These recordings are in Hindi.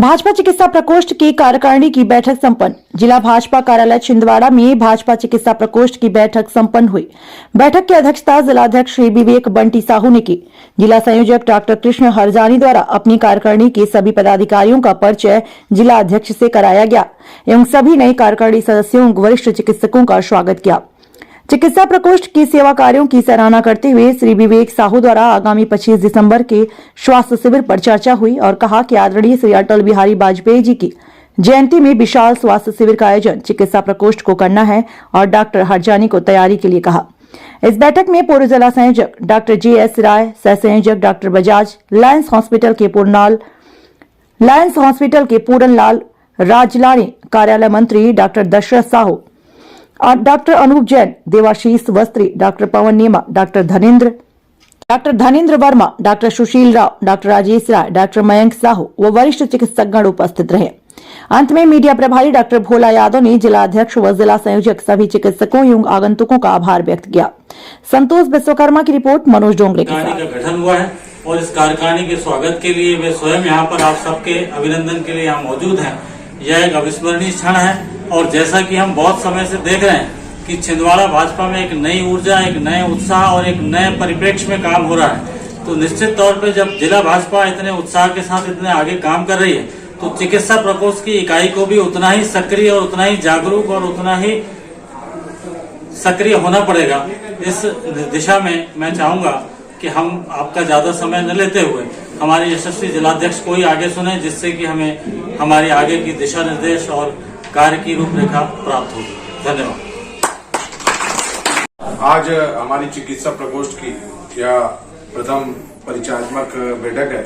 भाजपा चिकित्सा प्रकोष्ठ की कार्यकारिणी की बैठक संपन्न। जिला भाजपा कार्यालय छिंदवाड़ा में भाजपा चिकित्सा प्रकोष्ठ की बैठक संपन्न हुई। बैठक की अध्यक्षता जिलाध्यक्ष श्री विवेक बंटी साहू ने की। जिला संयोजक डॉक्टर कृष्ण हरजानी द्वारा अपनी कार्यकारिणी के सभी पदाधिकारियों का परिचय जिला अध्यक्ष से कराया गया एवं सभी नए कार्यकारिणी सदस्यों वरिष्ठ चिकित्सकों का स्वागत किया। चिकित्सा प्रकोष्ठ की सेवा कार्यों की सराहना करते हुए श्री विवेक साहू द्वारा आगामी 25 दिसंबर के स्वास्थ्य शिविर पर चर्चा हुई और कहा कि आदरणीय श्री अटल बिहारी वाजपेयी जी की जयंती में विशाल स्वास्थ्य शिविर का आयोजन चिकित्सा प्रकोष्ठ को करना है और डॉक्टर हरजानी को तैयारी के लिए कहा। इस बैठक में पूर्व जिला संयोजक डॉक्टर JS राय, सह संयोजक डॉक्टर बजाज, लायंस हॉस्पिटल के पूरनलाल राजलानी, कार्यालय मंत्री डॉक्टर दशरथ साहू और डॉक्टर अनूप जैन, देवाशीष वस्त्री, डॉक्टर पवन नेमा, डॉक्टर धनेन्द्र वर्मा, डॉक्टर सुशील राव, डॉक्टर राजेश राय, डॉक्टर मयंक साहू व वरिष्ठ चिकित्सकगण उपस्थित रहे। अंत में मीडिया प्रभारी डॉक्टर भोला यादव ने जिला अध्यक्ष व जिला संयोजक सभी चिकित्सकों एवं आगंतुकों का आभार व्यक्त किया। संतोष विश्वकर्मा की रिपोर्ट मनोज डोंगरे के साथ। का गठन हुआ है और इस कार्यकारिणी के स्वागत के लिए वे स्वयं यहाँ पर आप सबके अभिनंदन के लिए यहाँ मौजूद हैं। यह एक अविस्मरणीय क्षण है और जैसा कि हम बहुत समय से देख रहे हैं कि छिंदवाड़ा भाजपा में एक नई ऊर्जा, एक नए उत्साह और एक नए परिप्रेक्ष्य में काम हो रहा है, तो निश्चित तौर पे जब जिला भाजपा इतने उत्साह के साथ इतने आगे काम कर रही है तो चिकित्सा प्रकोष्ठ की इकाई को भी उतना ही सक्रिय और उतना ही जागरूक और उतना ही सक्रिय होना पड़ेगा। इस दिशा में मैं चाहूंगा कि हम आपका ज्यादा समय न लेते हुए हमारे यशस्वी जिलाध्यक्ष को ही आगे सुने, जिससे कि हमें हमारी आगे की दिशा निर्देश और कार्य की रूपरेखा प्राप्त होगी। धन्यवाद। आज हमारी चिकित्सा प्रकोष्ठ की यह प्रथम परिचयात्मक बैठक है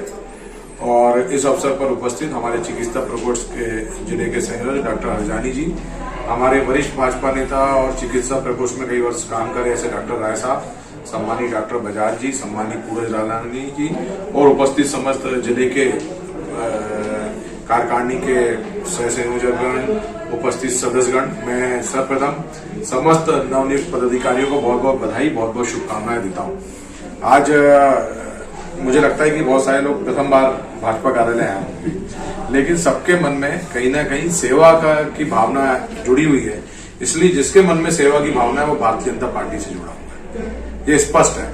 और इस अवसर पर उपस्थित हमारे चिकित्सा प्रकोष्ठ के जिले के संयोजक डॉक्टर हरजानी जी, हमारे वरिष्ठ भाजपा नेता और चिकित्सा प्रकोष्ठ में कई वर्ष काम करे ऐसे डॉक्टर राय साहब, सम्मानित डॉक्टर बजाज जी, सम्मानित पूरज रालानी जी और उपस्थित समस्त जिले के कार्यकारिणी के सह संयोजकगण, उपस्थित सदस्यगण, मैं सर्वप्रथम समस्त नवनियुक्त पदाधिकारियों को बहुत बहुत बधाई, बहुत बहुत शुभकामनाएं देता हूं। आज मुझे लगता है कि बहुत सारे लोग प्रथम बार भाजपा कार्यालय आए होंगे, लेकिन सबके मन में कहीं ना कहीं सेवा की भावना जुड़ी हुई है। इसलिए जिसके मन में सेवा की भावना है वो भारतीय जनता पार्टी से जुड़ा हुआ है। ये स्पष्ट है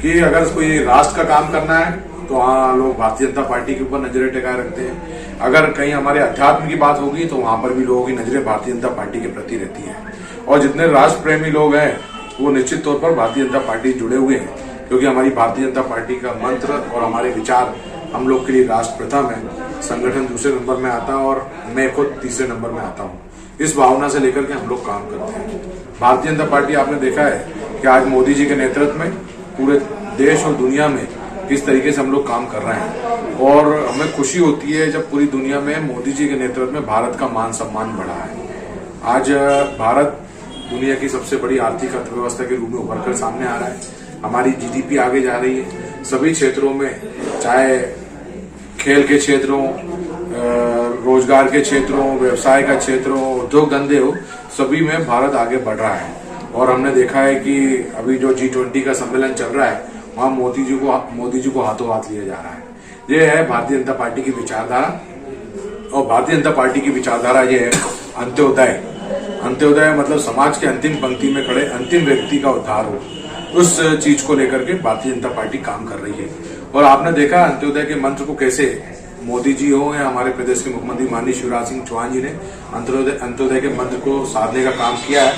कि अगर कोई राष्ट्र का काम करना है तो वहाँ लोग भारतीय जनता पार्टी के ऊपर नजरें टिकाए रखते हैं। अगर कहीं हमारे अध्यात्म की बात होगी तो वहां पर भी लोगों की नजरें भारतीय जनता पार्टी के प्रति रहती है और जितने राष्ट्र प्रेमी लोग हैं वो निश्चित तौर पर भारतीय जनता पार्टी जुड़े हुए हैं, क्योंकि हमारी भारतीय जनता पार्टी का मंत्र और हमारे विचार हम लोग के लिए राष्ट्र प्रथम है, संगठन दूसरे नंबर में आता है और मैं खुद तीसरे नंबर में आता हूँ। इस भावना से लेकर के हम लोग काम करते हैं। भारतीय जनता पार्टी आपने देखा है कि आज मोदी जी के नेतृत्व में पूरे देश और दुनिया में किस तरीके से हम लोग काम कर रहे हैं और हमें खुशी होती है जब पूरी दुनिया में मोदी जी के नेतृत्व में भारत का मान सम्मान बढ़ा है। आज भारत दुनिया की सबसे बड़ी आर्थिक अर्थव्यवस्था के रूप में उभर कर सामने आ रहा है। हमारी GDP आगे जा रही है सभी क्षेत्रों में, चाहे खेल के क्षेत्रों, रोजगार के क्षेत्रों, व्यवसाय का क्षेत्रों, उद्योग धंधे हो, सभी में भारत आगे बढ़ रहा है। और हमने देखा है कि अभी जो G20 का सम्मेलन चल रहा है वहां मोदी जी को हाथों हाथ लिया जा रहा है। ये है भारतीय जनता पार्टी की विचारधारा और भारतीय जनता पार्टी की विचारधारा ये है अंत्योदय। अंत्योदय मतलब समाज के अंतिम पंक्ति में खड़े अंतिम व्यक्ति का उद्धार हो, उस चीज को लेकर के भारतीय जनता पार्टी काम कर रही है। और आपने देखा अंत्योदय के मंत्र को कैसे मोदी जी हो या हमारे प्रदेश के मुख्यमंत्री माननीय शिवराज सिंह चौहान जी ने अंत्योदय के मंत्र को साधने का काम किया है,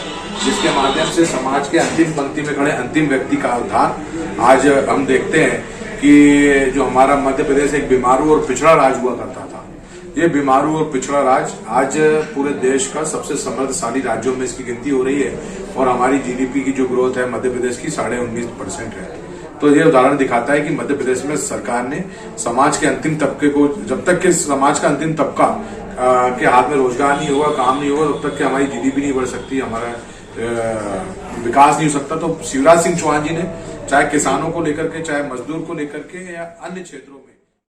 जिसके माध्यम से समाज के अंतिम पंक्ति में खड़े अंतिम व्यक्ति का उद्धार। आज हम देखते हैं कि जो हमारा मध्य प्रदेश एक बीमारू और पिछड़ा राज्य हुआ करता था, ये बीमारू और पिछड़ा राज्य आज पूरे देश का सबसे समृद्धशाली राज्यों में इसकी गिनती हो रही है और हमारी GDP की जो ग्रोथ है मध्य प्रदेश की 19.5% है। तो ये उदाहरण दिखाता है कि मध्य प्रदेश में सरकार ने समाज के अंतिम तबके को, जब तक कि समाज का अंतिम तबका के हाथ में रोजगार नहीं होगा, काम नहीं होगा, तब तक कि हमारी GDP नहीं बढ़ सकती, हमारा विकास नहीं हो सकता। तो शिवराज सिंह चौहान जी ने चाहे किसानों को लेकर के, चाहे मजदूर को लेकर के या अन्य क्षेत्रों